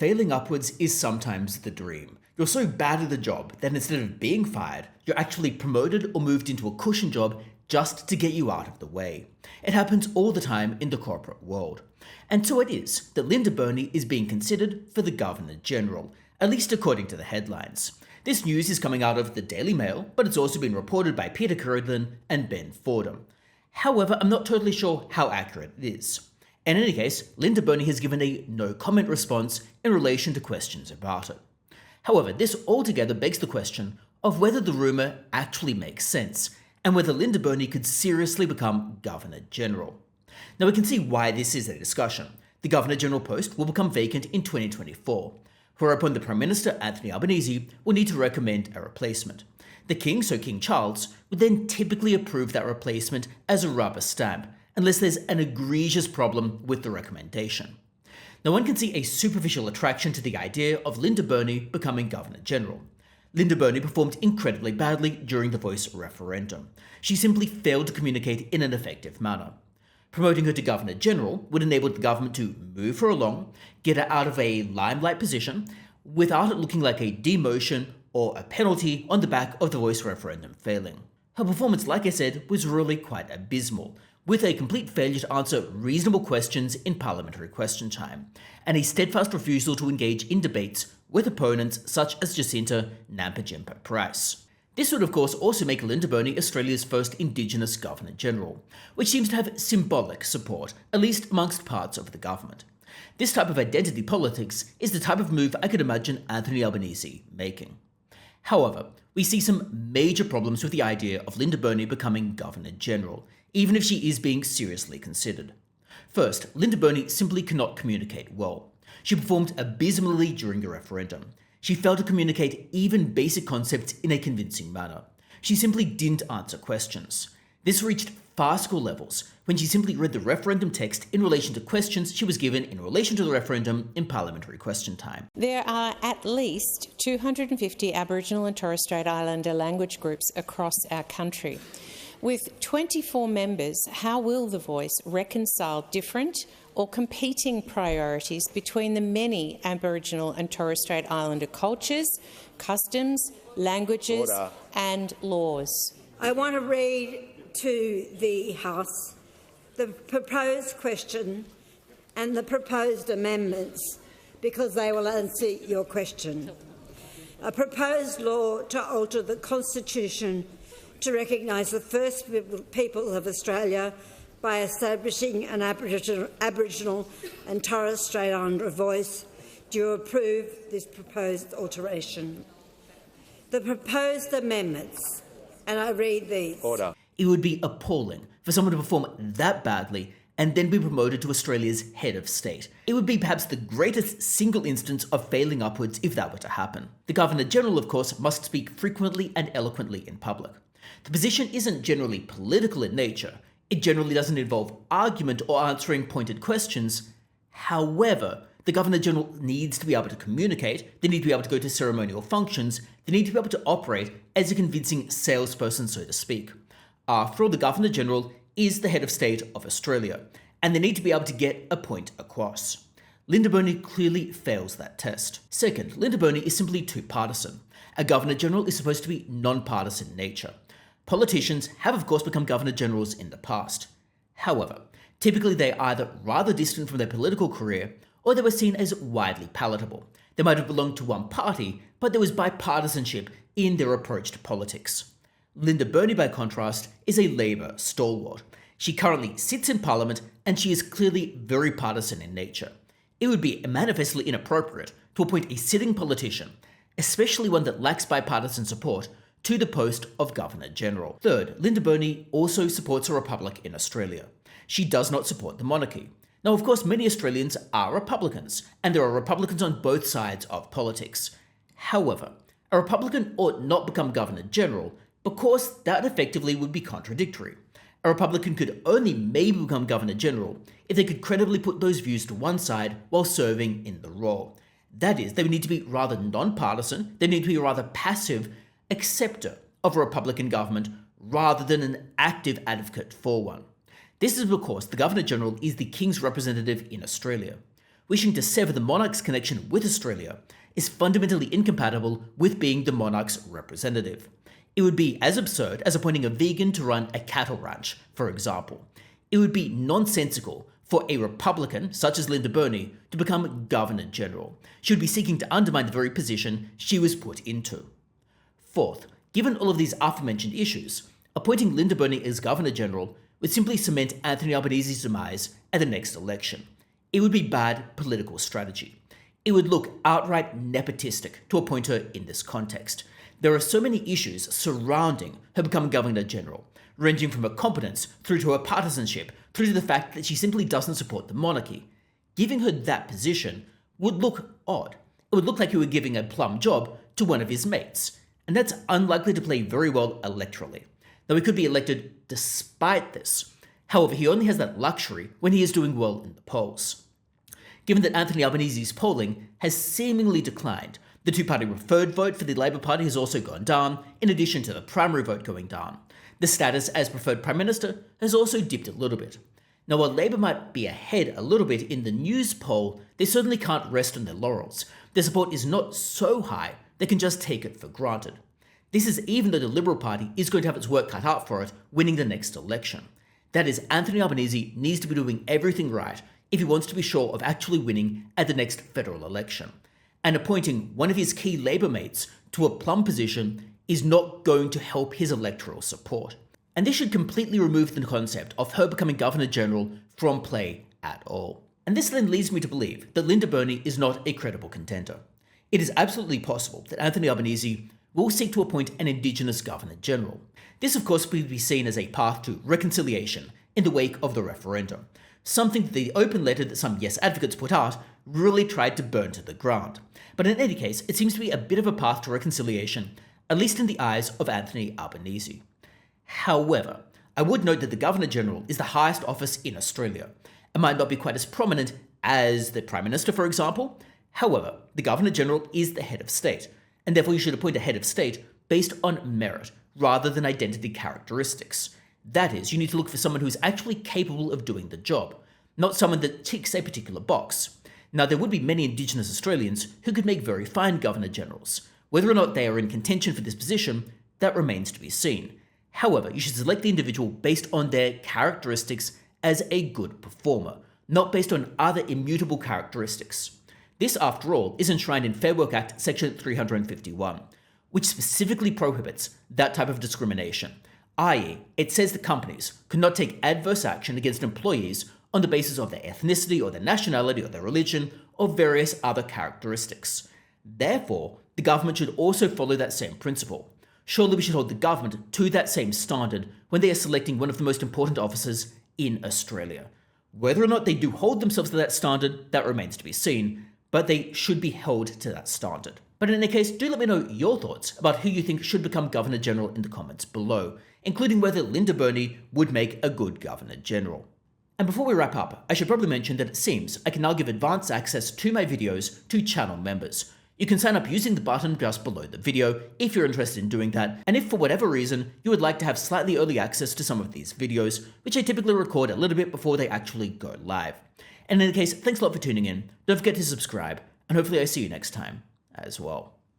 Failing upwards is sometimes the dream. You're so bad at the job that instead of being fired, you're actually promoted or moved into a cushion job just to get you out of the way. It happens all the time in the corporate world. And so it is that Linda Burney is being considered for the Governor General, at least according to the headlines. This news is coming out of the Daily Mail, but it's also been reported by Peta Credlin and Ben Fordham. However, I'm not totally sure how accurate it is. In any case, Linda Burney has given a no-comment response in relation to questions about it. However, this altogether begs the question of whether the rumour actually makes sense, and whether Linda Burney could seriously become Governor General. Now we can see why this is a discussion. The Governor General post will become vacant in 2024, whereupon the Prime Minister Anthony Albanese will need to recommend a replacement. The King, so King Charles, would then typically approve that replacement as a rubber stamp, unless there's an egregious problem with the recommendation. Now one can see a superficial attraction to the idea of Linda Burney becoming Governor General. Linda Burney performed incredibly badly during the Voice referendum. She simply failed to communicate in an effective manner. Promoting her to Governor General would enable the government to move her along, get her out of a limelight position, without it looking like a demotion or a penalty on the back of the Voice referendum failing. Her performance, like I said, was really quite abysmal, with a complete failure to answer reasonable questions in parliamentary question time, and a steadfast refusal to engage in debates with opponents such as Jacinta Nampijinpa Price. This would of course also make Linda Burney Australia's first Indigenous Governor General, which seems to have symbolic support, at least amongst parts of the government. This type of identity politics is the type of move I could imagine Anthony Albanese making. However, we see some major problems with the idea of Linda Burney becoming Governor General, even if she is being seriously considered. First, Linda Burney simply cannot communicate well. She performed abysmally during the referendum. She failed to communicate even basic concepts in a convincing manner. She simply didn't answer questions. This reached farcical levels when she simply read the referendum text in relation to questions she was given in relation to the referendum in parliamentary question time. There are at least 250 Aboriginal and Torres Strait Islander language groups across our country. With 24 members, how will the Voice reconcile different or competing priorities between the many Aboriginal and Torres Strait Islander cultures, customs, languages and laws? I want to read to the House the proposed question and the proposed amendments because they will answer your question. A proposed law to alter the Constitution to recognise the first people of Australia by establishing an Aboriginal and Torres Strait Islander voice. Do you approve this proposed alteration? The proposed amendments, and I read these. Order. It would be appalling for someone to perform that badly and then be promoted to Australia's head of state. It would be perhaps the greatest single instance of failing upwards if that were to happen. The Governor General, of course, must speak frequently and eloquently in public. The position isn't generally political in nature. It generally doesn't involve argument or answering pointed questions. However, the Governor General needs to be able to communicate, they need to be able to go to ceremonial functions, they need to be able to operate as a convincing salesperson, so to speak. After all, the Governor General is the head of state of Australia, and they need to be able to get a point across. Linda Burney clearly fails that test. Second, Linda Burney is simply too partisan. A Governor General is supposed to be non-partisan in nature. Politicians have of course become Governor Generals in the past. However, typically they are either rather distant from their political career or they were seen as widely palatable. They might have belonged to one party, but there was bipartisanship in their approach to politics. Linda Burney, by contrast, is a Labour stalwart. She currently sits in Parliament and she is clearly very partisan in nature. It would be manifestly inappropriate to appoint a sitting politician, especially one that lacks bipartisan support, to the post of Governor General. Third, Linda Burney also supports a republic in Australia. She does not support the monarchy. Now, of course, many Australians are Republicans, and there are Republicans on both sides of politics. However, a Republican ought not become Governor General because that effectively would be contradictory. A Republican could only maybe become Governor General if they could credibly put those views to one side while serving in the role. That is, they would need to be rather non-partisan, they need to be rather passive acceptor of a Republican government rather than an active advocate for one. This is because the Governor General is the King's representative in Australia. wishing to sever the monarch's connection with Australia is fundamentally incompatible with being the monarch's representative. It would be as absurd as appointing a vegan to run a cattle ranch, for example. It would be nonsensical for a Republican, such as Linda Burney, to become Governor-General. She would be seeking to undermine the very position she was put into. Fourth, given all of these aforementioned issues, appointing Linda Burney as Governor-General would simply cement Anthony Albanese's demise at the next election. It would be bad political strategy. It would look outright nepotistic to appoint her in this context. There are so many issues surrounding her becoming Governor-General, ranging from her competence through to her partisanship, through to the fact that she simply doesn't support the monarchy. Giving her that position would look odd. It would look like you were giving a plum job to one of his mates, and that's unlikely to play very well electorally. Though he could be elected despite this. However, he only has that luxury when he is doing well in the polls. Given that Anthony Albanese's polling has seemingly declined, the two-party preferred vote for the Labor Party has also gone down, in addition to the primary vote going down. The status as preferred Prime Minister has also dipped a little bit. Now, while Labor might be ahead a little bit in the news poll, they certainly can't rest on their laurels. Their support is not so high they can just take it for granted. This is even though the Liberal Party is going to have its work cut out for it winning the next election. That is, Anthony Albanese needs to be doing everything right if he wants to be sure of actually winning at the next federal election. And appointing one of his key Labor mates to a plum position is not going to help his electoral support. And this should completely remove the concept of her becoming Governor-General from play at all. And this then leads me to believe that Linda Burney is not a credible contender. It is absolutely possible that Anthony Albanese will seek to appoint an Indigenous Governor-General. This, of course, will be seen as a path to reconciliation in the wake of the referendum, something that the open letter that some Yes advocates put out really tried to burn to the ground. But in any case, it seems to be a bit of a path to reconciliation, at least in the eyes of Anthony Albanese. However, I would note that the Governor-General is the highest office in Australia, and might not be quite as prominent as the Prime Minister, for example. However, the Governor-General is the head of state, and therefore you should appoint a head of state based on merit rather than identity characteristics. That is, you need to look for someone who is actually capable of doing the job, not someone that ticks a particular box. Now, there would be many Indigenous Australians who could make very fine Governor-Generals. Whether or not they are in contention for this position, that remains to be seen. However, you should select the individual based on their characteristics as a good performer, not based on other immutable characteristics. This, after all, is enshrined in Fair Work Act Section 351, which specifically prohibits that type of discrimination, i.e., it says that companies cannot take adverse action against employees on the basis of their ethnicity or their nationality or their religion or various other characteristics. Therefore, the government should also follow that same principle. Surely we should hold the government to that same standard when they are selecting one of the most important officers in Australia. Whether or not they do hold themselves to that standard, that remains to be seen, but they should be held to that standard. But in any case, do let me know your thoughts about who you think should become Governor-General in the comments below, including whether Linda Burney would make a good Governor-General. And before we wrap up, I should probably mention that it seems I can now give advanced access to my videos to channel members. You can sign up using the button just below the video if you're interested in doing that, and if for whatever reason you would like to have slightly early access to some of these videos, which I typically record a little bit before they actually go live. And in any case, thanks a lot for tuning in, don't forget to subscribe, and hopefully I see you next time as well.